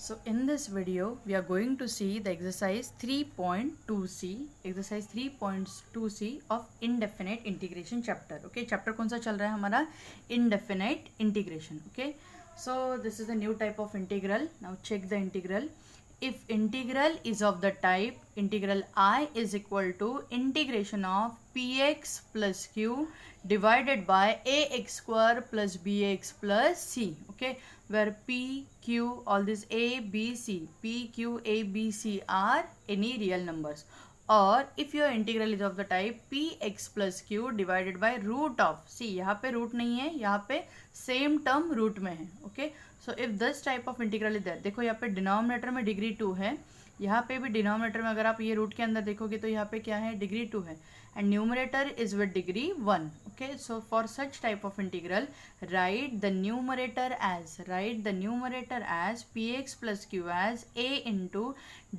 So in this video, we are going to see the exercise 3.2c, exercise 3.2c of indefinite integration chapter. Okay, chapter कौन सा चल रहा है हमारा? Indefinite integration. Okay, so this is a new type of integral. Now check the integral. If integral is of the type integral I is equal to integration of px plus q divided by ax square plus bx plus c, okay, where p, q, all these a, b, c, p, q, a, b, c are any real numbers, और if your integral is of the type px plus q divided by root of, see यहाँ पे root नहीं है, यहाँ पे same term root में है, okay. So if this type of integral is there, देखो यहाँ पे डिनोमिनेटर में डिग्री 2 है, यहाँ पे भी डिनोमिनेटर में अगर आप ये रूट के अंदर देखोगे तो यहाँ पे क्या है, डिग्री 2 है, and numerator is with degree 1. Okay, so for such type of integral write the numerator as P x plus Q as A into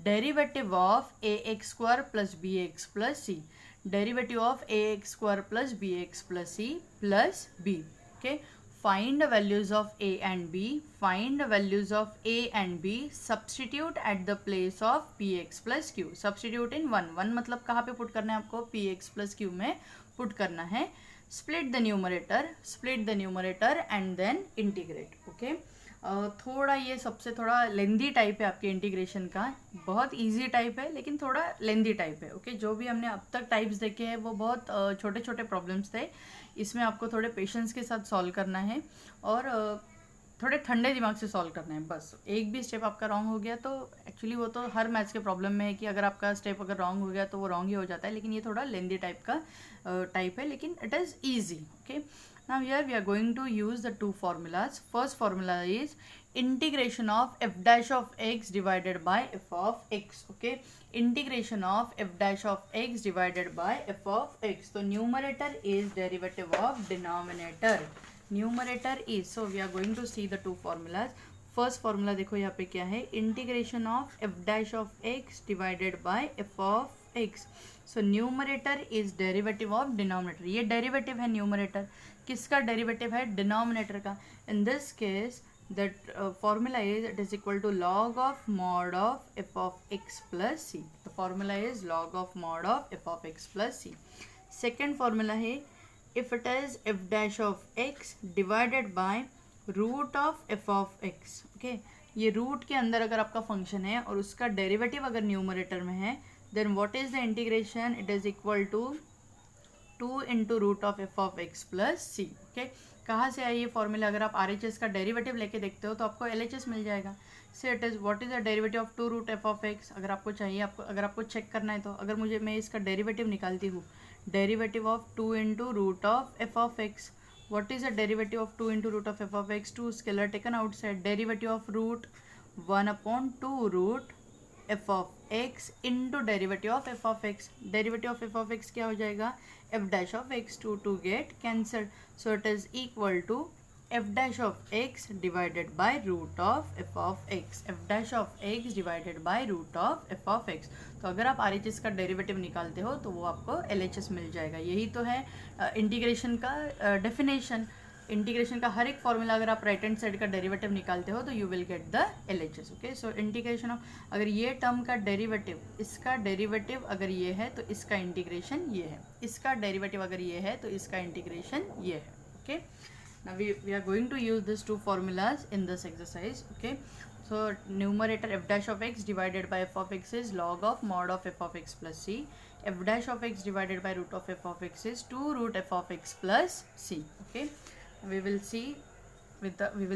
derivative of A x square plus B x plus C, derivative of A x square plus B x plus C plus B. Okay, find the values of a and b, find the values of a and b, substitute at the place of px plus q, substitute in 1 मतलब कहाँ पे put करना है आपको, px plus q में put करना है. split the numerator and then integrate. okay, थोड़ा ये सबसे थोड़ा लेंदी टाइप है आपके इंटीग्रेशन का, बहुत इजी टाइप है लेकिन थोड़ा लेंदी टाइप है. ओके, जो भी हमने अब तक टाइप्स देखे हैं वो बहुत छोटे छोटे प्रॉब्लम्स थे, इसमें आपको थोड़े पेशेंस के साथ सॉल्व करना है और थोड़े ठंडे दिमाग से सॉल्व करना है. बस एक भी स्टेप आपका रॉन्ग हो गया तो एक्चुअली वो तो हर मैथ्स के प्रॉब्लम में है कि अगर आपका स्टेप अगर रॉन्ग हो गया तो वो रॉन्ग ही हो जाता है, लेकिन ये थोड़ा लेंदी टाइप का टाइप है, लेकिन it is easy. Okay, now here we are going to use the two formulas. First formula is integration of f dash of x divided by f of x. Okay, integration of f dash of x divided by f of x. So numerator is derivative of denominator. Numerator is, so we are going to see the two formulas. First formula देखो यहाँ पे क्या है, integration of f dash of x divided by f of x. So numerator is derivative of denominator. ये derivative है numerator, किसका derivative है, denominator का. In this case that formula is it is equal to log of mod of F of X plus C. The formula is log of mod of F of X plus C. Second formula है if it is F dash of X divided by root of F of X. Okay, ये root के अंदर अगर आपका function है और उसका derivative अगर न्यूमरेटर में है, then what is the integration, it is equal to 2 into root of F of X plus C. Okay, कहाँ से आई ये फॉर्मूला, अगर आप आर एच एस का डेरिवेटिव लेके देखते हो तो आपको एल एच एस मिल जाएगा. Say it is what is the derivative of 2 root F of X. अगर आपको चाहिए, आपको अगर आपको चेक करना है तो अगर मैं इसका डेरिवेटिव निकालती हूँ, derivative of 2 into root of F of X, what is the derivative of 2 into root of F of X, 2 scalar taken outside, derivative of root 1/2 root F of X into derivative of F of X. Derivative of F of X क्या हो जाएगा, F dash of X, two get cancelled, so it is equal to F dash of X divided by root of F of X, F dash of X divided by root of F of X. तो अगर आप R H S का derivative निकालते हो तो वो आपको L H S मिल जाएगा. यही तो है इंटीग्रेशन का डेफिनेशन. इंटीग्रेशन का हर एक फॉर्मूला अगर आप राइट हैंड साइड का डेरिवेटिव निकालते हो तो you will get the L H S. Okay, so integration of, अगर ये टर्म का डेरिवेटिव, इसका डेरिवेटिव अगर ये है तो इसका इंटीग्रेशन ये है, इसका डेरिवेटिव अगर ये है तो इसका इंटीग्रेशन ये है. Okay, now we are going to use these two formulas in this exercise. Okay, so numerator f dash of x divided by f of x is log of mod of f of x plus c, f dash of x divided by root of f of x is 2 root f of x plus c. Okay, we will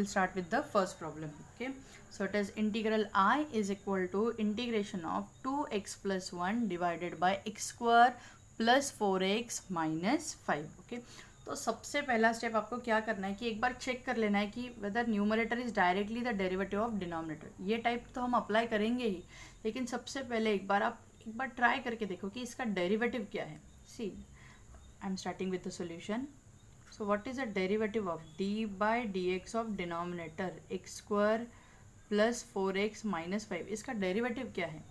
start with the first problem. Okay, so it is integral I is equal to integration of 2x plus 1 divided by x square plus 4x minus 5. Okay, तो सबसे पहला step आपको क्या करना है कि एक बार check कर लेना है कि whether numerator is directly the derivative of denominator. ये टाइप तो हम अप्लाई करेंगे ही, लेकिन सबसे पहले एक बार ट्राई करके देखो कि इसका डेरिवेटिव क्या है. See, I am starting with the solution. So what is the derivative of D by D X of denominator X square plus 4x minus 5. इसका डेरिवेटिव क्या है,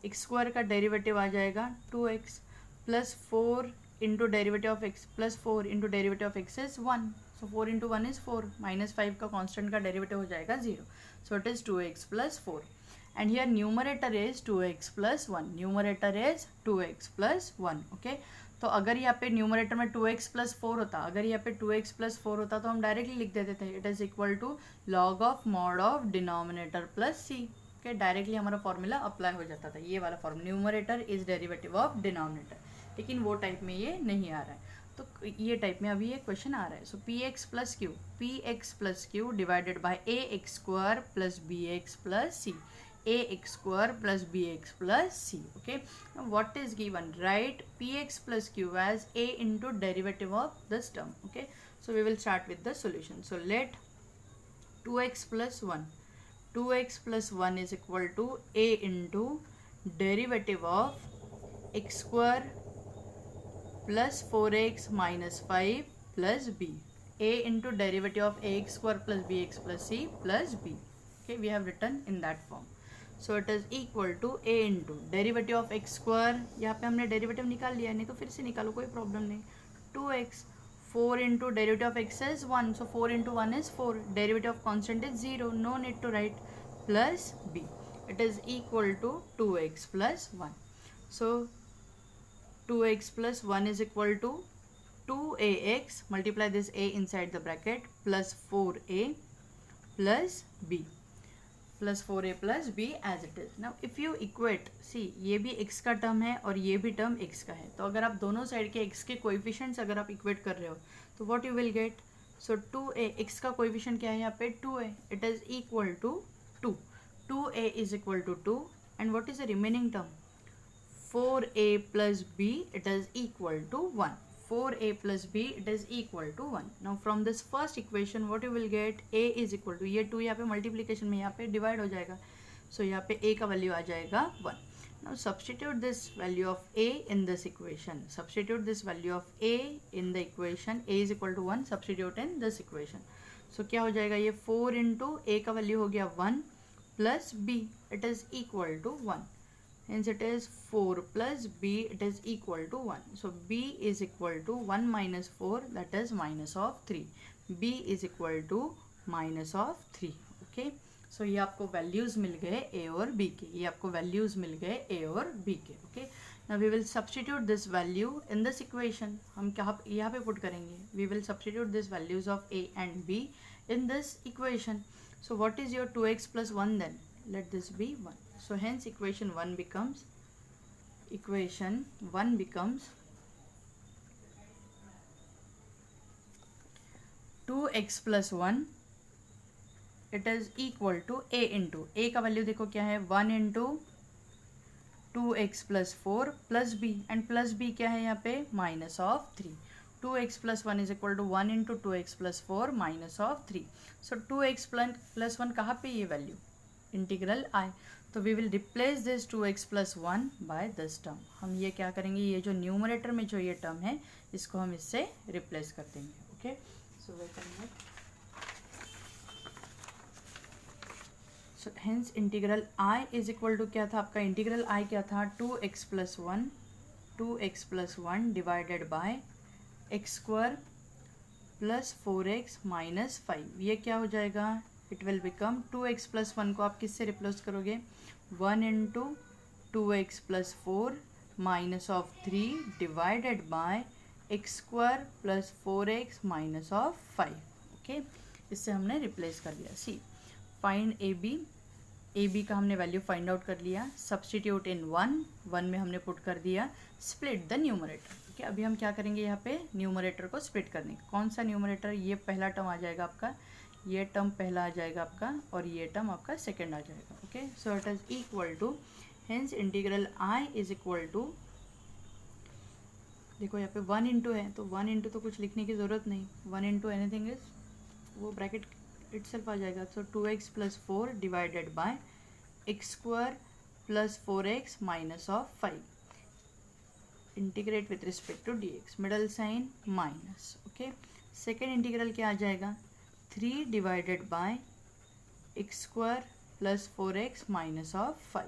एक्स स्क्वायर का डेरिवेटिव आ जाएगा 2x plus 4 into derivative of X plus 4 into derivative of x is 1. So 4 into 1 is 4, minus 5 का constant का derivative हो जाएगा 0. So it is 2x plus 4. And here numerator is 2x plus 1. Numerator is 2x plus 1. Okay. तो अगर यहाँ पे numerator में 2x plus 4 होता, अगर यहाँ पे 2x प्लस 4 होता तो हम डायरेक्टली लिख देते थे it is equal to log of mod of denominator plus C. Okay, directly हमारा फॉर्मूला अप्लाई हो जाता था. ये वाला formula numerator is derivative of denominator. लेकिन वो टाइप में ये नहीं आ रहा है, तो ये टाइप में अभी ये क्वेश्चन आ रहा है. So P x plus Q divided by A x square plus B x plus C. ax square plus bx plus c. Okay, now what is given? Write px plus q as a into derivative of this term. Okay, so we will start with the solution. So let 2x plus 1 is equal to a into derivative of x square plus 4x minus 5 plus b. A into derivative of ax square plus bx plus c plus b. Okay, we have written in that form. So it is equal to A into derivative of x square. यहाँ पे हमने derivative निकाल लिया, नहीं तो फिर से निकालो, कोई प्रॉब्लम नहीं. 2x 4 into derivative of x is 1, so 4 into 1 is 4. Derivative of constant is 0, no need to write. Plus b. It is equal to 2x plus 1. So 2x plus 1 is equal to 2ax, multiply this a inside the bracket, plus 4a plus b. Plus 4a plus b as it is. Now if you equate, see ये भी x का term है और ये भी term x का है, तो अगर आप दोनों साइड के x के कोएफिशिएंट्स अगर आप इक्वेट कर रहे हो तो what you will get. So 2a, x का कोएफिशिएंट क्या है यहाँ पे 2a, it is equal to 2. 2a is equal to 2 and what is the remaining term 4a plus b, it is equal to 1. 4a plus b, it is equal to 1. Now from this first equation what you will get, a is equal to, ये 2 यहाँ पे multiplication में यहाँ पे divide हो जाएगा, सो यहाँ पे a का वैल्यू आ जाएगा 1. Now substitute this value of a in this equation. Substitute this value of a in the equation. A is equal to 1. Substitute in this equation. So क्या हो जाएगा, ये 4 into a का वैल्यू हो गया 1 plus b, it is equal to 1. Hence it is 4 plus b, it is equal to 1. So b is equal to 1 minus 4, that is minus of 3. b is equal to minus of 3. Okay, so ये आपको values मिल गए a और b के, ये आपको values मिल गए a और b के. Okay, now we will substitute this value in this equation. हम क्या यहाँ पे put करेंगे, we will substitute these values of a and b in this equation. So what is your 2x plus 1 then? Let this be 1. So hence equation 1 becomes 2x plus 1, it is equal to a into, a का value देखो क्या है 1 into 2x plus 4 plus b, and plus b क्या है यहाँ पे minus of 3. 2x plus 1 is equal to 1 into 2x plus 4 minus of 3. So 2x plus 1 कहाँ पे ये वैल्यू, इंटीग्रल i. तो we will replace this 2x plus 1 by this term. हम ये क्या करेंगे, ये जो न्यूमरेटर में जो ये टर्म है इसको हम इससे रिप्लेस कर देंगे. Okay, so wait a minute. So hence integral i is equal to क्या था आपका, इंटीग्रल i क्या था 2x plus 1 divided by x square plus 4x minus 5. ये क्या हो जाएगा, it will become 2x plus 1 को आप किससे रिप्लेस करोगे, 1 into 2x plus 4 minus of 3 divided by x square plus 4x minus of 5. Okay, इससे हमने रिप्लेस कर दिया. सी फाइंड ए बी का हमने वैल्यू फाइंड आउट कर लिया. सब्सटीट्यूट इन 1 में हमने पुट कर दिया. Split the numerator. ओके, अभी हम क्या करेंगे, यहाँ पे न्यूमरेटर को स्प्लिट करने. कौन सा न्यूमरेटर, ये पहला टर्म आ जाएगा आपका, ये टर्म पहला आ जाएगा आपका और ये टर्म आपका सेकेंड आ जाएगा. Okay, so it is equal to, hence integral I is equal to, देखो यहाँ पे 1 इंटू है तो 1 इंटू तो कुछ लिखने की ज़रूरत नहीं, 1 इंटू एनीथिंग इज वो ब्रैकेट इटसेल्फ आ जाएगा. So 2x plus 4 divided by x square plus 4x minus of 5. Integrate with respect to dx, middle sign minus. Okay, second integral क्या आ जाएगा, 3 divided by x square plus 4x minus of 5.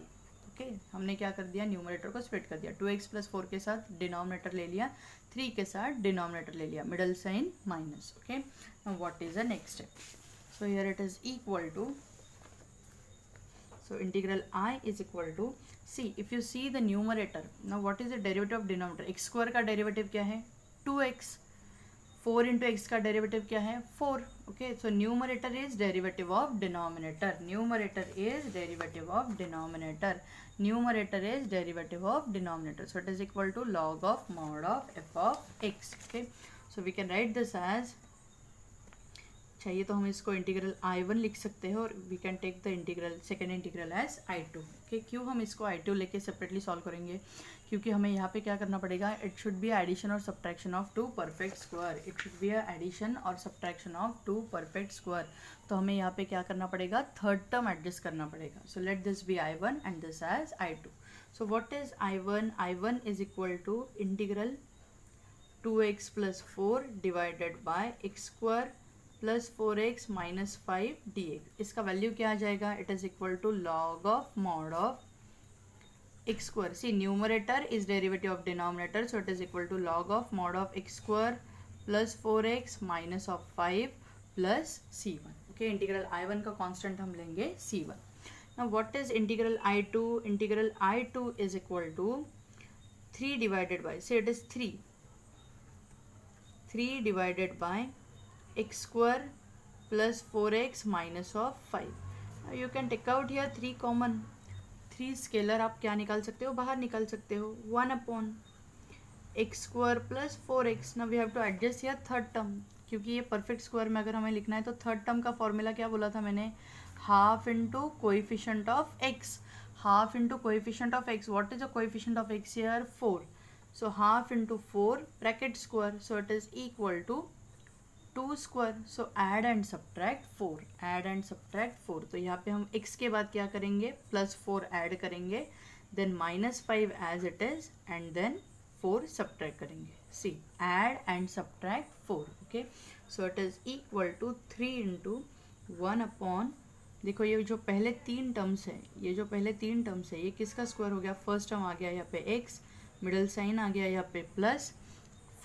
Okay, हमने क्या कर दिया, numerator को split कर दिया. 2x प्लस 4 के साथ डिनोमिनेटर ले लिया, 3 के साथ डिनोमिनेटर ले लिया, middle sign minus. Okay, now what is the next step. So here it is equal to So integral I is equal to, see if you see the numerator, now what is the derivative of denominator? x square का derivative क्या है? 2x. 4 into x का derivative क्या है? 4. Okay, so numerator is derivative of denominator. Numerator is derivative of denominator. Numerator is derivative of denominator. So it is equal to log of mod of f of x. Okay, so we can write this as, चाहिए तो हम इसको integral I1 लिख सकते हैं और we can take the integral second integral as I2. Okay, क्यों हम इसको I2 लेके सेपरेटली सॉल्व करेंगे? क्योंकि हमें यहाँ पे क्या करना पड़ेगा, इट शुड बी एडिशन और subtraction of two perfect square. It should be addition और subtraction of two perfect square. तो हमें यहाँ पे क्या करना पड़ेगा, थर्ड टर्म एडजस्ट करना पड़ेगा. So let this be I1 and this as I2. So what is I1? I1 is equal to integral 2x plus 4 divided by x square plus 4x minus 5 dx. इसका value क्या आ जाएगा? It is equal to log of mod of x square. See numerator is derivative of denominator, so it is equal to log of mod of x square plus 4x minus of 5 plus c1. Okay, integral I1 का constant हम लेंगे c1. Now what is integral I2? Integral I2 is equal to 3 divided by, say it is 3 divided by x square plus 4x minus of 5. You can take out here 3 common. 3 scalar आप क्या निकाल सकते हो, बाहर निकाल सकते हो. 1 upon x square plus 4x. Now we have to adjust here third term, क्योंकि ये परफेक्ट स्क्वायर में अगर हमें लिखना है तो थर्ड टर्म का फॉर्मूला क्या बोला था मैंने, half into coefficient of x. Half into coefficient of x. What is the coefficient of x here? 4. So half into 4 bracket square, so it is equal to 2 square. So add and subtract 4. Add and subtract 4. तो यहाँ पे हम x के बाद क्या करेंगे, plus 4 add करेंगे, then minus 5 as it is and then 4 subtract करेंगे. See, add and subtract 4. Okay, so it is equal to 3 into 1 upon, देखो ये जो पहले 3 टर्म्स है, ये जो पहले 3 टर्म्स है, ये किसका स्क्वायर हो गया? फर्स्ट टर्म आ गया यहाँ पे x, मिडल साइन आ गया यहाँ पे प्लस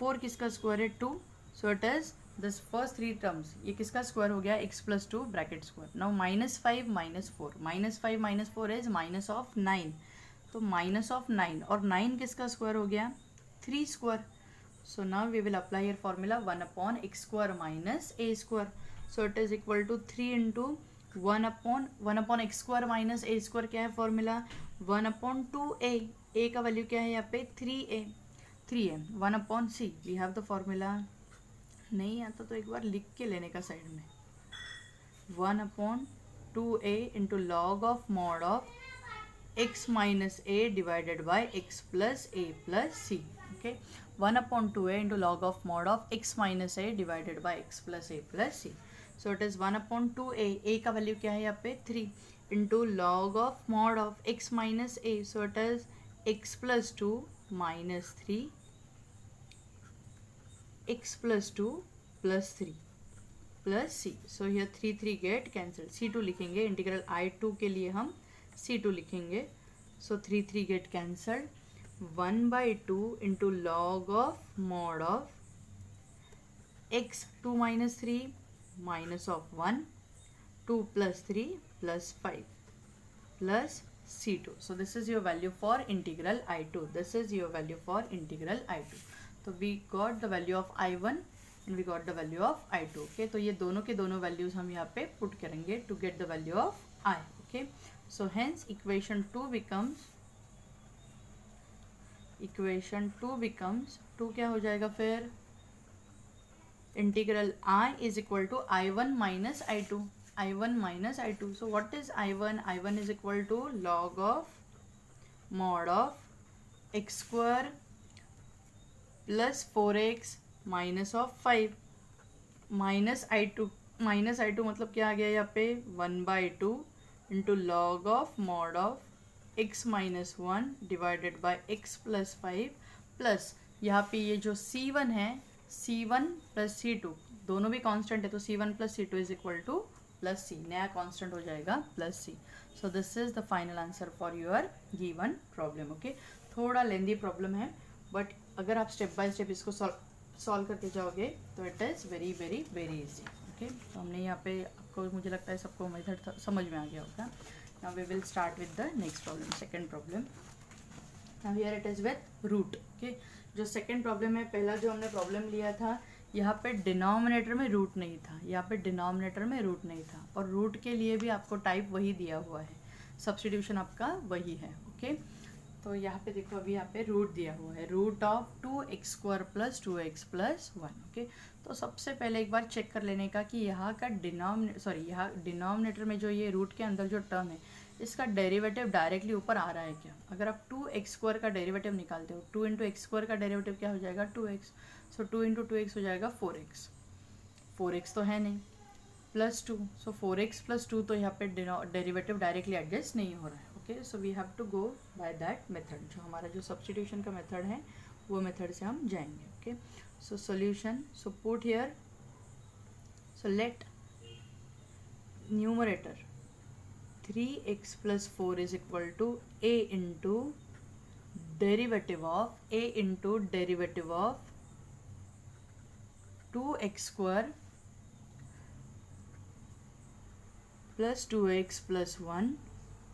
4 किसका स्क्वायर है? 2. So it is this first 3 terms, ये किसका स्क्वायर हो गया? x plus 2 bracket square. Now minus 5 minus 4, minus 5 minus 4 is minus of 9. तो माइनस ऑफ 9 और 9 किसका स्क्वायर हो गया? 3 square. So now we will apply your formula 1 upon x square minus a square. So it is equal to 3 into 1 upon x square minus a square. क्या है formula? 1 upon 2a. a का value क्या है यहाँ पे? 3a. 1 upon c. We have the formula. नहीं आता तो एक बार लिख के लेने का साइड में. 1 upon 2a into log of mod of x minus a divided by x plus a plus C. Okay, 1 upon 2a into log of mod of x minus a divided by x plus a plus c. So it is 1 upon 2a. a का value क्या है यहाँ पे? 3 into log of mod of x minus a. So it is x plus 2 minus 3 x plus 2 plus 3 plus c. So here 3 get cancelled. c2 लिखेंगे, integral I2 के लिए हम c2 लिखेंगे. So 3 get cancelled. 1/2 into log of mod of x 2 minus 3 minus of 1 2 plus 3 plus 5 plus c2. So this is your value for integral I2. This is your value for integral I2. तो we got the value of I1 and we got the value of I2. Okay, तो ये दोनों के दोनों values हम यहाँ पे put करेंगे to get the value of I. Okay, so hence equation 2 becomes 2 क्या हो जाएगा फिर? Integral I is equal to I1 minus I2. I1 minus I2. So what is I1? I1 is equal to log of mod of x square plus 4x minus of 5 minus I2. Minus I2 मतलब क्या आ गया यहाँ पे? 1/2 into log of mod of x minus 1 divided by x plus 5 plus यहाँ पे ये जो c1 है, c1 प्लस c2 दोनों भी कांस्टेंट है, तो c1 plus c2 is equal two plus c. नया कांस्टेंट हो जाएगा plus c. So this is the final answer for your given problem. Okay, थोड़ा लेंदी प्रॉब्लम है, बट अगर आप स्टेप बाय स्टेप इसको सॉल्व करते जाओगे तो it is very very very easy. Okay, तो हमने यहाँ पे आपको, मुझे लगता है सबको मेथड समझ में आ गया होगा. Now we will start with the next problem, second problem. Now here it is with root. Okay, जो सेकेंड प्रॉब्लम है, पहला जो हमने प्रॉब्लम लिया था यहाँ पे डिनोमिनेटर में रूट नहीं था, यहाँ पे डिनोमिनेटर में रूट नहीं था, और रूट के लिए भी आपको टाइप वही दिया हुआ है, सब्स्टिट्यूशन आपका वही है. ओके, तो यहाँ पे देखो अभी यहाँ पे रूट दिया हुआ है, root of 2x² plus 2x plus 1. Okay, तो सबसे पहले एक बार चेक कर लेने का कि यहाँ का यहाँ डिनोमिनेटर में जो ये रूट के अंदर जो टर्म है इसका डेरिवेटिव डायरेक्टली ऊपर आ रहा है क्या. अगर आप 2x² का डेरिवेटिव निकालते हो, 2 इंटू x² का डेरिवेटिव क्या हो जाएगा 2x, सो 2 इंटू 2x हो जाएगा 4x. 4x तो है नहीं, प्लस 2, सो 4x प्लस 2, तो यहाँ पे डेरिवेटिव डायरेक्टली एडजस्ट नहीं हो रहा है. Okay, so we have to go by that method, जो हमारा जो सब्स्टिट्यूशन का मेथड है वो मेथड से हम जाएंगे. Okay, so solution, so put here, so let numerator 3x plus 4 is equal to a into derivative of 2x square plus 2x plus 1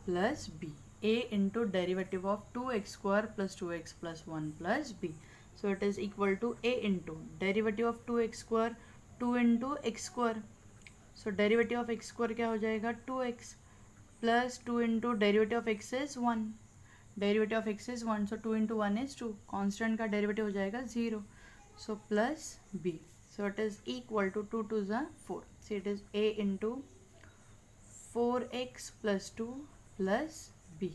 plus b. a into derivative of 2x square plus 2x plus 1 plus b. So it is equal to a into derivative of 2x square, 2 into x square. So derivative of x square क्या हो जाएगा 2x, plus 2 into derivative of x is 1, derivative of x is 1, so 2 into 1 is 2, constant का derivative हो जाएगा 0, so plus b. So it is equal to 2 2 ज़ा 4, so it is a into 4x plus 2 plus b,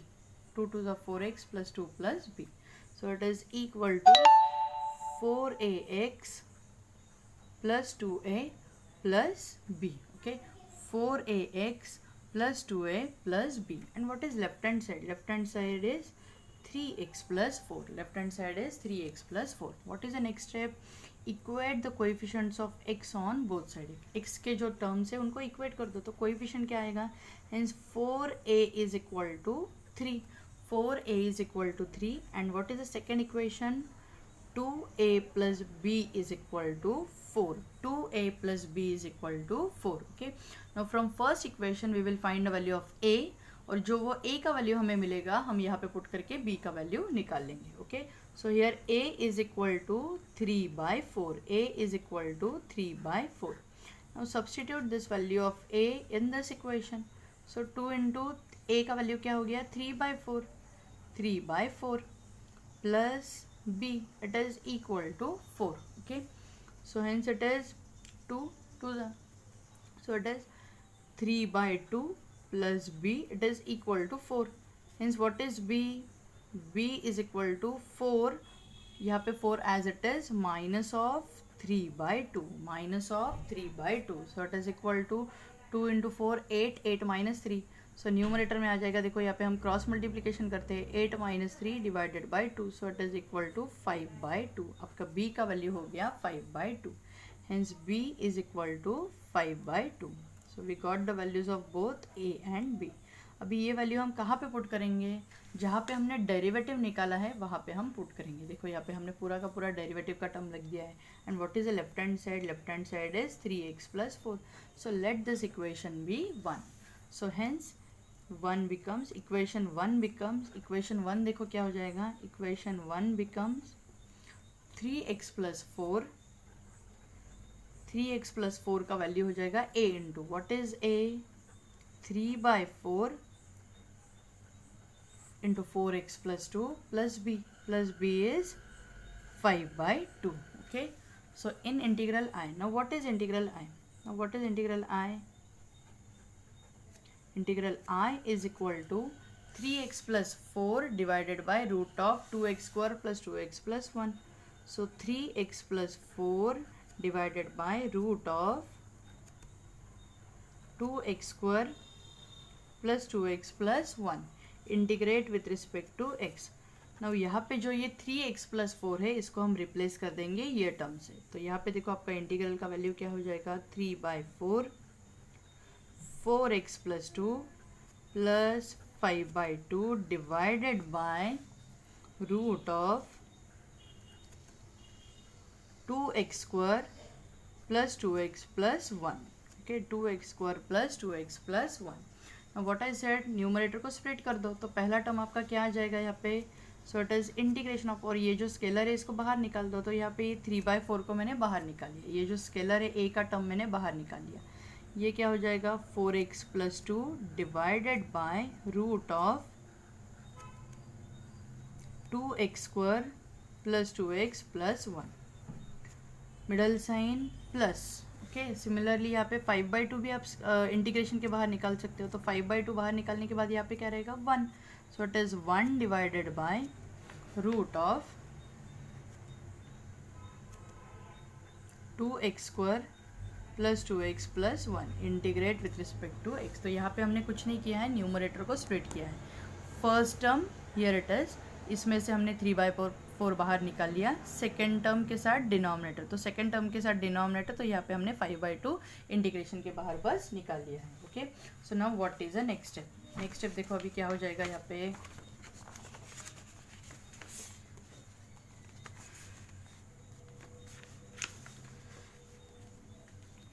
2 2 ज़ा 4x plus 2 plus b. So it is equal to 4ax plus 2a plus b. Okay, 4ax plus 2a plus b. And what is left hand side? Left hand side is 3x plus 4. Left hand side is 3x plus 4. What is the next step? Equate the coefficients of x on both sides. x के जो terms है उनको equate कर दो, तो coefficient क्या आएगा? Hence 4a is equal to 3. 4a is equal to 3. And what is the second equation? 2a plus b is equal to 4. 2a plus b is equal to 4. Okay, now from first equation we will find the value of a, और जो वो a का value हमें मिलेगा हम यहाँ पे put करके b का वैल्यू निकाल लेंगे. Okay, so here a is equal to 3/4. a is equal to 3/4. now substitute this value of a in this equation. so 2 into a का वैल्यू क्या हो गया 3/4, 3/4 plus b, it is equal to 4. Okay, so hence it is 2 to the, so it is 3/2 plus b, it is equal to 4. hence what is b? b is equal to 4, यहाँ पे 4 as it is, minus of 3/2, minus of 3/2. so it is equal to 2 into 4 8, 8 minus 3. So numerator में आ जाएगा, देखो यहाँ पे हम cross multiplication करते हैं, 8 minus 3 divided by 2, so it is equal to 5/2. आपका b का वैल्यू हो गया 5/2. Hence b is equal to 5/2. So we got the values of both a and b. अभी ये वैल्यू हम कहाँ पे पुट करेंगे? जहाँ पे हमने डेरिवेटिव निकाला है वहाँ पे हम पुट करेंगे. देखो यहाँ पे हमने पूरा का पूरा डेरिवेटिव का टर्म लिख दिया है. And what is the left hand side? Left hand side is 3x plus 4. So let this equation be 1. So hence 1 becomes, equation 1 becomes, equation 1 देखो क्या हो जाएगा, equation 1 becomes 3x plus 4, 3x plus 4 का value हो जाएगा a into, what is a? 3/4 into 4x plus 2 plus b is 5/2. Okay, so in integral I, now what is integral I? Now what is integral I? Integral I is equal to 3x plus 4 divided by root of 2x square plus 2x plus 1. So 3x plus 4 divided by root of 2x square plus 2x plus 1. Integrate with respect to x. Now यहाँ पे जो ये 3x plus 4 है इसको हम replace कर देंगे ये टर्म से. तो यहाँ पे देखो आपका इंटीग्रल का वैल्यू क्या हो जाएगा 3/4, 4x plus 2 plus 5/2 divided by root of 2x square plus 2x plus 1. Okay, 2x square plus 2x plus 1. What I said, numerator को स्प्लिट कर दो, तो पहला टर्म आपका क्या आ जाएगा यहाँ पे, सो इट इज़ इंटीग्रेशन ऑफ, और ये जो स्केलर है इसको बाहर निकाल दो, तो यहाँ पे 3/4 को मैंने बाहर निकाल लिया, ये जो स्केलर है ए का टर्म मैंने बाहर निकाल लिया, ये क्या हो जाएगा 4x + 2 divided by root of 2x² + 2x + 1, middle sign plus. Okay, similarly यहाँ पे 5/2 भी आप इंटीग्रेशन के बाहर निकाल सकते हो, तो 5/2 बाहर निकालने के बाद यहाँ पे क्या रहेगा 1, so it is 1 divided by root of 2x² + 2x + 1 integrate with respect to x। तो यहाँ पे हमने कुछ नहीं किया है, न्यूमरेटर को स्प्लिट किया है। First term here it is, इसमें से हमने 3/4 बाहर निकाल लिया, सेकेंड टर्म के साथ डिनोमिनेटर, तो सेकेंड टर्म के साथ डिनोमिनेटर, तो यहाँ पे हमने 5/2 इंटीग्रेशन के बाहर बस निकाल लिया है। Okay, so now what is the next step. Next step देखो अभी क्या हो जाएगा यहाँ पे,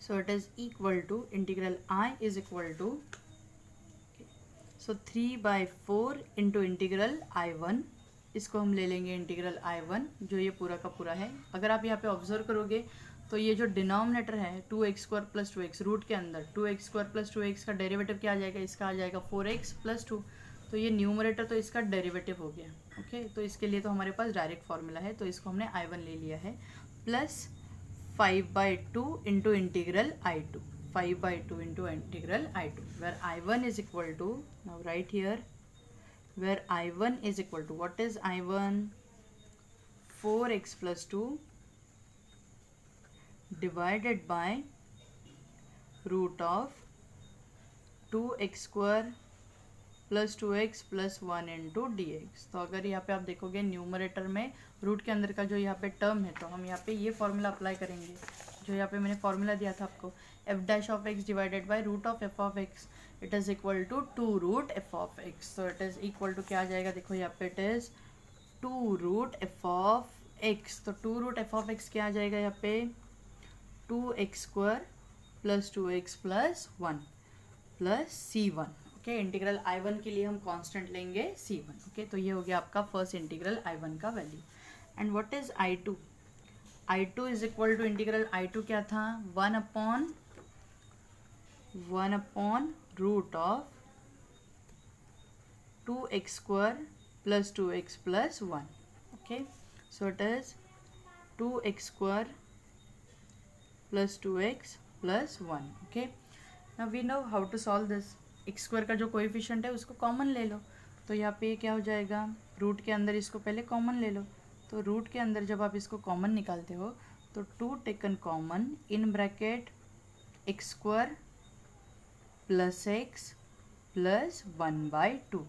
so it is equal to integral I is equal to, so 3/4 into integral I1, इसको हम ले लेंगे इंटीग्रल I1 जो ये पूरा का पूरा है। अगर आप यहाँ पे ऑब्जर्व करोगे तो ये जो डिनोमिनेटर है 2x² + 2x, रूट के अंदर 2x² + 2x का डेरिवेटिव क्या आ जाएगा, इसका आ जाएगा 4x + 2, तो ये न्यूमरेटर तो इसका डेरिवेटिव हो गया। ओके, तो इसके लिए तो हमारे पास डायरेक्ट फॉर्मूला है, तो इसको हमने I1 ले लिया है, plus 5/2 into integral I2, 5/2 into integral I2, where I1 is equal to, now right here, where I1 is equal to, what is I1, 4x + 2 divided by root of 2x² + 2x + 1 into dx। तो अगर यहाँ पे आप देखोगे numerator में root के अंदर का जो यहाँ पे टर्म है, तो हम यहाँ पे ये फॉर्मूला अप्लाई करेंगे, जो यहाँ पे मैंने फॉर्मूला दिया था आपको, f' divided by root of f(x), it is equal to 2√f(x), तो इट इज़ इक्वल टू क्या आ जाएगा, देखो यहाँ पे इट इज़ 2√f(x), तो 2√f(x) क्या आ जाएगा यहाँ पे 2x² + 2x + 1 plus c1। Okay, integral I1 के लिए हम कांस्टेंट लेंगे c1। ओके, तो ये हो गया आपका फर्स्ट इंटीग्रल I1 का value. And what is I2, I2 is equal to integral I2 क्या था 1/√of 2x² + 2x + 1। Okay, so it is 2x² + 2x + 1। Okay, now we know how to solve this. x² का जो coefficient है उसको common ले लो, तो यहाँ पे क्या हो जाएगा, रूट के अंदर इसको पहले कॉमन ले लो, तो रूट के अंदर जब आप इसको कॉमन निकालते हो तो 2 taken common in bracket x² + x + 1/2।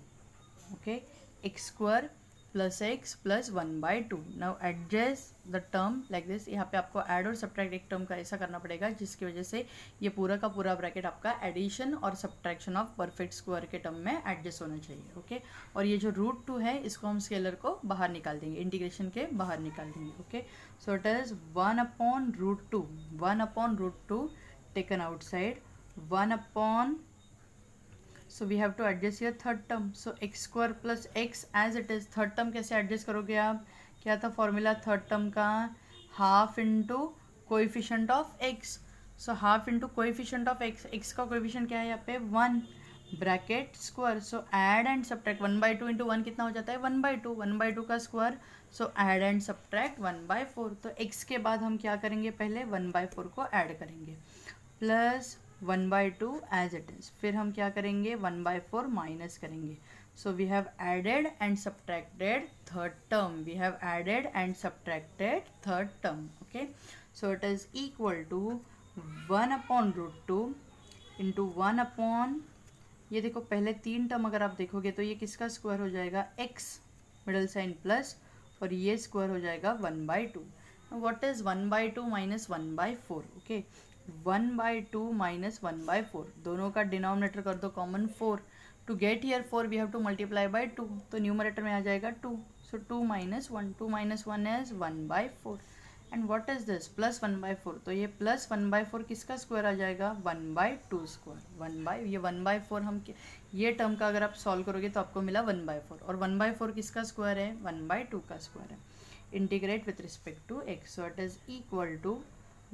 Okay, x² + x + 1/2। Now adjust the term like this, यहाँ पे आपको ऐड और सब्ट्रैक्ट एक टर्म का ऐसा करना पड़ेगा जिसकी वजह से ये पूरा का पूरा ब्रैकेट आपका एडिशन और सब्ट्रैक्शन ऑफ परफेक्ट स्क्वायर के टर्म में एडजस्ट होना चाहिए। ओके, और ये जो √2 है इसको हम स्केलर को बाहर निकाल देंगे, इंटीग्रेशन के बाहर निकाल देंगे। Okay, so it is 1/√2, 1/√2 taken outside, 1/, so we have to adjust here third term, so x² + x as it is। Third term कैसे एडजस्ट करोगे आप, क्या था फॉर्मूला थर्ड टर्म का, half into coefficient of x, so half into coefficient of x, x का coefficient क्या है यहाँ पे 1 bracket square, so add and subtract 1/2 into 1 कितना हो जाता है 1/2, 1/2 का square, so add and subtract 1/4। तो x के बाद हम क्या करेंगे, पहले 1/4 को ऐड करेंगे प्लस 1/2 एज इट इज़, फिर हम क्या करेंगे 1/4 माइनस करेंगे, so we have added and subtracted third term, we have added and subtracted third term. Okay, so it is equal to 1/√2 into 1/, ये देखो पहले 3 टर्म अगर आप देखोगे तो ये किसका स्क्वायर हो जाएगा x, मिडल साइन प्लस, और ये स्क्वायर हो जाएगा 1/2। What is 1/2 minus 1/4, okay, 1/2 minus 1/4, दोनों का डिनोमिनेटर कर दो common 4, to get here 4 we have to multiply by 2, तो न्यूमरेटर में आ जाएगा 2, सो 2 - 1, 2 - 1 is 1/4 and what is this +1/4, तो ये +1/4 किसका स्क्वायर आ जाएगा 1/2 स्क्वायर। 1/, ये 1/4 हम ये टर्म का अगर आप सॉल्व करोगे तो आपको मिला 1/4, और 1/4 किसका स्क्वायर है 1/2 का स्क्वायर है। Integrate with respect to x, so it is equal to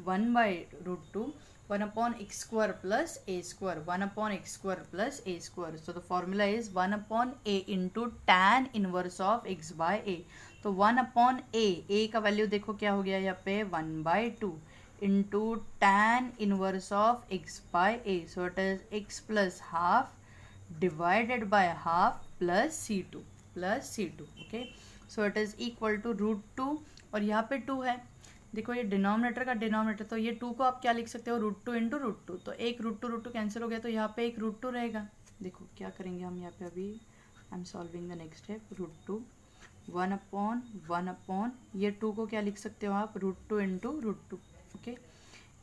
1/√2 1/x² plus a², 1/x² plus a², so the formula is 1/a into tan inverse of x by a, तो 1/a का value देखो क्या हो गया यहाँ पे 1/2 into tan inverse of x by a, so it is x plus half divided by half plus c2, okay, so it is equal to √2, और यहाँ पे 2 है, देखो ये डिनोमिनेटर का डिनोमिनेटर, तो ये 2 को आप क्या लिख सकते हो √2 into √2, तो एक √2 कैंसिल हो गया, तो यहाँ पे एक √2 रहेगा। देखो क्या करेंगे हम यहाँ पे, अभी I am solving the next step, √2 1/1 ये 2 को क्या लिख सकते हो आप √2 into √2, okay,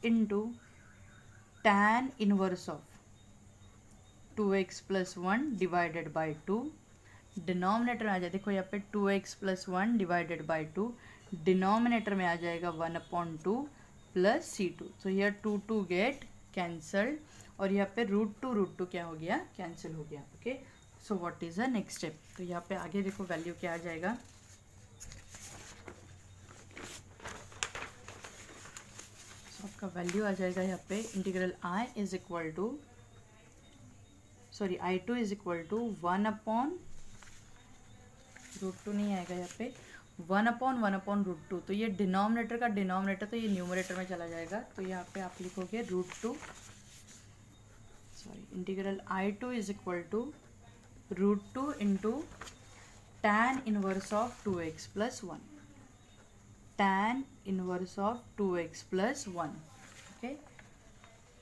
into tan inverse of 2x plus 1 divided by 2, denominator में आ जाए, देखो यहाँ पे 2x plus 1 divided by 2, denominator में आ जाएगा 1/2 प्लस c2, तो यह 2 गेट कैंसल्ड, और यहाँ पे √2 क्या हो गया कैंसिल हो गया, okay. So what is the next step, तो यहाँ पे आगे देखो वैल्यू क्या आ जाएगा, so आपका वैल्यू आ जाएगा यहाँ पे integral i is equal to i2 is equal to 1/√2 नहीं आएगा यहाँ पे 1/1/√2, तो ये डिनोमिनेटर का डिनोमिनेटर, तो ये न्यूमरेटर में चला जाएगा, तो यहाँ पे आप लिखोगे integral i2 is equal to √2 into tan inverse of 2x plus 1, tan inverse of 2x plus 1, okay,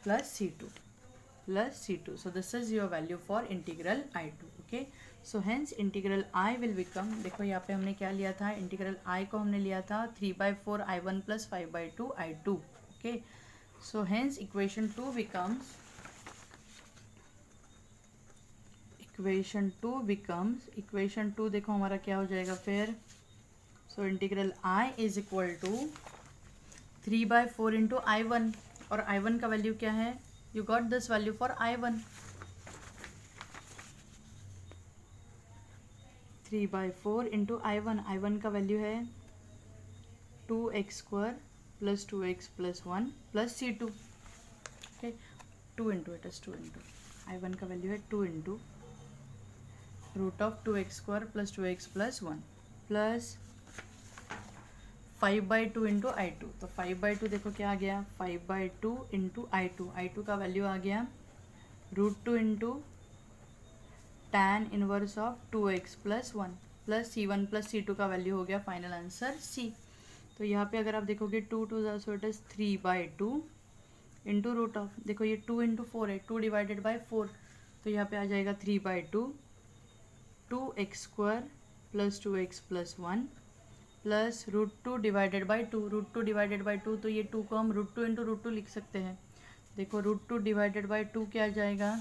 plus c2, so this is your value for integral i2, okay, so hence integral I will become, देखो यहाँ पे हमने क्या लिया था, integral I को हमने लिया था 3/4 I1 plus 5/2 I2, okay, so hence equation 2 becomes equation 2 देखो हमारा क्या हो जाएगा फिर, so integral I is equal to 3/4 into I1, और I1 का वैल्यू क्या है, you got this value for I1, 3/4 into I1 का वैल्यू है 2x² plus 2x plus 1 plus c2, okay, 2 into it is 2 into I1 का value है 2 into √2x² plus 2x plus 1 plus 5/2 into I2, तो 5/2 देखो क्या आ गया 5/2 इंटू I2 का value आ गया √2 into tan inverse of 2x plus 1 plus c1 plus c2 का value हो गया फाइनल आंसर c, तो यहाँ पे अगर आप देखोगे 2 2 so it is 3/2 into root of, देखो ये 2 इंटू 4 है, 2 डिवाइडेड बाई 4, तो यहाँ पे आ जाएगा 3/2 2x² plus 2x plus 1 plus √2 divided by 2, तो ये 2 को हम √2 इंटू √2 लिख सकते हैं, देखो √2 डिवाइडेड बाई 2 क्या आ जाएगा,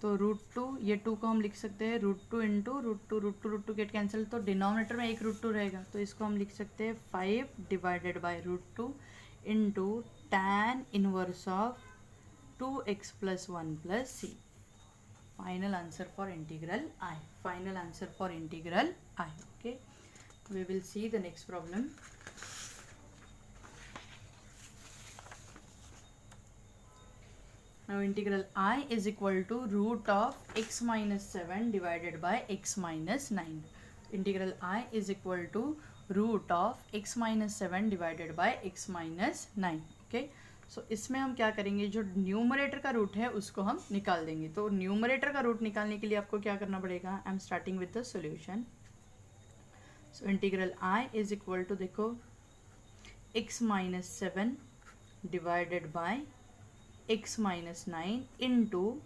तो √2 ये 2 को हम लिख सकते हैं √2 इंटू √2 गेट कैंसिल, तो डिनोमिनेटर में एक √2 रहेगा, तो इसको हम लिख सकते हैं 5 divided by √2 into tan inverse of 2x plus 1 plus c, final answer for integral I, okay, we will see the next problem. Now integral I is equal to root of x minus 7 divided by x minus 9, integral I is equal to root of x minus 7 divided by x minus 9, okay, सो इसमें हम क्या करेंगे, जो numerator का root है उसको हम निकाल देंगे, तो न्यूमरेटर का रूट निकालने के लिए आपको क्या करना पड़ेगा, I am starting with the solution, so integral I is equal to देखो x minus 7 divided by x minus 9 into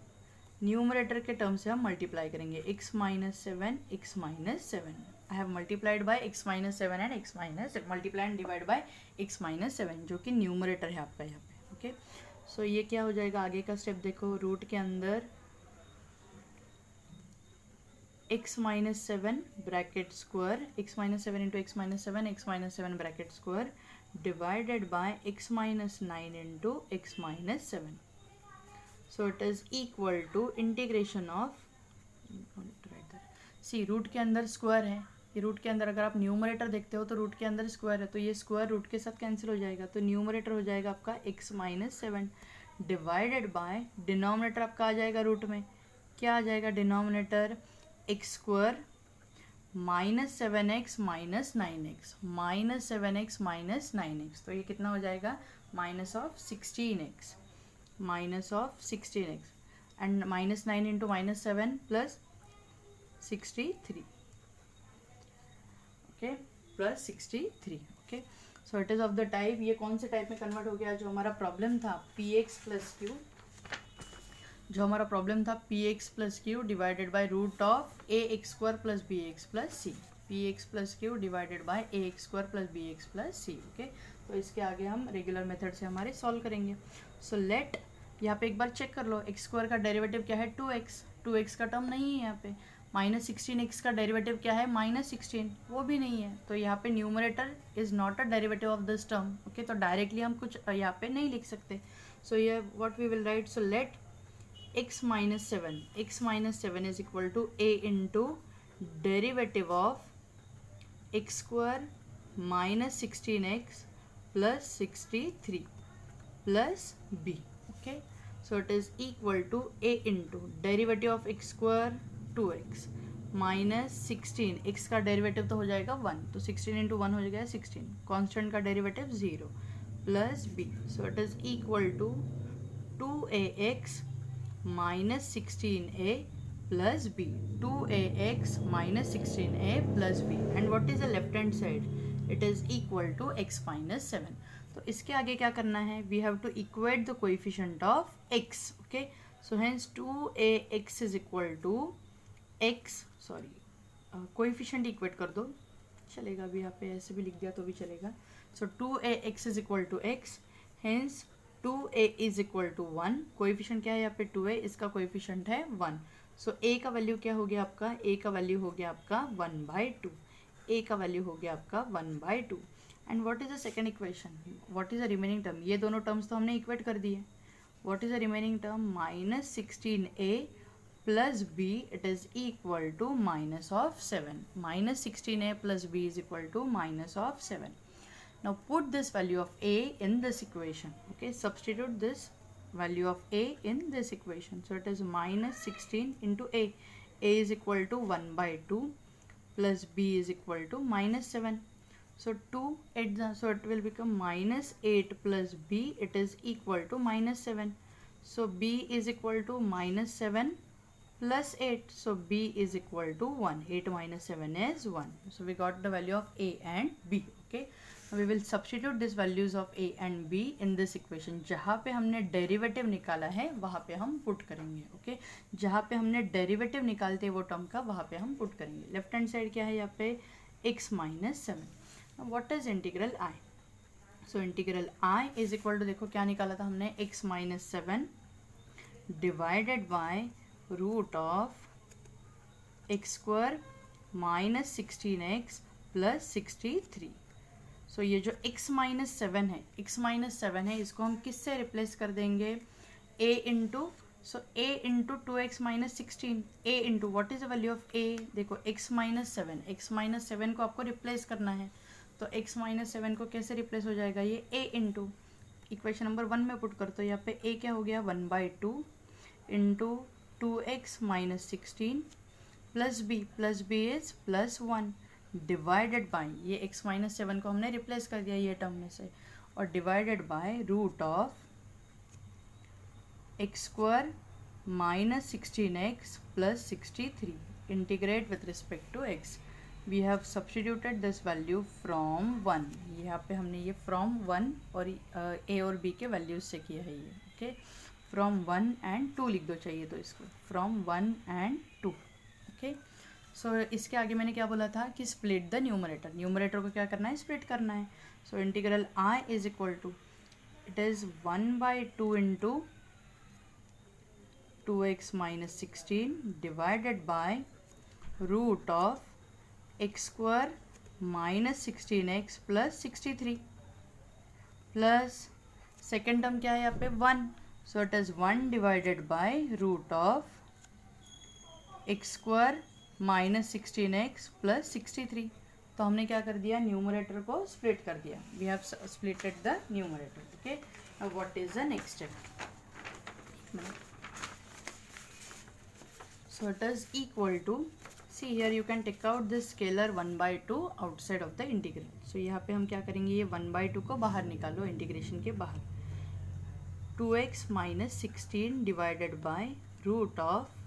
numerator के टर्म से हम मल्टीप्लाई करेंगे x minus 7 I have multiplied by x minus 7 and x minus multiply and divide by x minus 7 जो कि numerator है आपका यहाँ पे, ओके, सो ये क्या हो जाएगा, आगे का स्टेप देखो, रूट के अंदर x minus 7 bracket square, x minus 7 into x minus 7, x minus 7 bracket square divided by x minus 9 into x minus 7. So it is equal to integration of, see root के अंदर square है, ये root के अंदर अगर आप numerator देखते हो तो रूट के अंदर स्क्वायर है, तो ये स्क्वायर रूट के साथ कैंसिल हो जाएगा, तो न्यूमरेटर हो जाएगा आपका x minus 7 divided by denominator आपका आ जाएगा रूट में, क्या आ जाएगा denominator, X square minus 7x minus 9x, minus 7x minus 9x, तो ये कितना हो जाएगा minus of 16x, minus of 16x and minus 9 into minus 7 plus 63, okay plus 63, okay. So it is of the type, ये कौन से type में convert हो गया, जो हमारा प्रॉब्लम था पी एक्स प्लस क्यू, जो हमारा प्रॉब्लम था p x plus Q divided by root of A x square plus B x plus c, p x plus Q divided by A x square plus B x plus C, okay. तो इसके आगे हम regular method से हमारे solve करेंगे। So let, यहाँ पे एक बार चेक कर लो, एक्स स्क्वायर का डेरिवेटिव क्या है 2x, 2x का टर्म नहीं है यहाँ पे, माइनस 16x का डेरिवेटिव क्या है माइनस 16, वो भी नहीं है, तो यहाँ पे numerator is not a derivative of this term, okay. तो डायरेक्टली हम कुछ यहाँ पे नहीं लिख सकते, सो ये what we will write, so let x minus 7, x minus 7 is equal to a into derivative of x square minus 16x plus 63 plus b, okay. So it is equal to a into derivative of x square 2x minus 16, x का derivative तो हो जाएगा 1, तो 16 into 1 हो जाएगा 16, constant का derivative 0 plus b, so it is equal to 2ax minus 16a plus b, 2ax minus 16a plus b, and what is the left hand side, it is equal to x minus 7. तो इसके आगे क्या करना है, we have to equate the coefficient of x, okay. So hence 2ax is equal to x, sorry coefficient equate कर दो, चलेगा अभी यहाँ पे ऐसे भी लिख दिया तो भी चलेगा। So 2ax is equal to x, hence 2a is equal to 1, coefficient क्या है यहाँ पे 2a, इसका कोएफिशिएंट है 1, सो a का वैल्यू क्या हो गया आपका, a का वैल्यू हो गया आपका 1/2, a का वैल्यू हो गया आपका 1/2, and what is the second equation, what is the remaining term, ये दोनों टर्म्स तो हमने इक्वेट कर दिए, what is the remaining term minus 16a plus b, it is equal to minus of 7, minus 16a plus b is equal to minus of 7. Now put this value of a in this equation, okay, substitute this value of a in this equation, so it is minus 16 into a is equal to 1/2 plus b is equal to minus 7, so 2 so it will become minus 8 plus b, it is equal to minus 7, so b is equal to minus 7 plus 8, so b is equal to 1, 8 minus 7 is 1, so we got the value of a and b, okay. We will substitute these values of a and b in this equation, जहाँ पे हमने derivative निकाला है वहाँ पे हम put करेंगे, okay जहाँ पे हमने डेरिवेटिव निकालते हैं वो टर्म का वहाँ पे हम पुट करेंगे। लेफ्ट हैंड साइड क्या है यहाँ पे x minus 7, what is integral i, so integral i is equal to, देखो क्या निकाला था हमने x minus 7 divided by root of x square minus 16x plus 63, so ये जो x माइनस 7 है, x माइनस 7 है, इसको हम किससे रिप्लेस कर देंगे, a into, so a into 2x minus 16, a into what is the value of a, देखो x माइनस 7, x माइनस 7 को आपको रिप्लेस करना है, तो x माइनस 7 को कैसे रिप्लेस हो जाएगा, ये a इंटू इक्वेशन नंबर 1 में पुट कर, तो यहाँ पे a क्या हो गया 1/2 into 2x minus 16 plus b is plus 1 divided bye, ये x माइनस 7 को हमने रिप्लेस कर दिया ये टर्म में से, और divided by root of x square minus 16x plus 63, integrate with respect to x, we have substituted this value from 1, यहाँ पे हमने ये फ्रॉम 1 और a और b के वैल्यूज से किया है ये, ओके फ्रॉम 1 and 2 लिख दो चाहिए तो इसको, फ्रॉम 1 and 2, ओके। सो इसके आगे मैंने क्या बोला था कि स्प्लिट द न्यूमरेटर, न्यूमरेटर को क्या करना है स्प्लिट करना है, so integral i is equal to, it is 1/2 into 2x minus 16 divided by root of x square minus 16x plus 63 plus second term क्या है यहाँ पे 1, so it is 1 divided by root of x square minus 16x plus 63। तो हमने क्या कर दिया, numerator को स्प्लिट कर दिया, we have splitted the numerator. Okay, now what is the next step? So it is equal to, see here you can take out this scalar 1/2 outside of the integral. सो यहाँ पे हम क्या करेंगे, ये 1/2 को बाहर निकालो इंटीग्रेशन के बाहर। 2x minus 16 divided by root of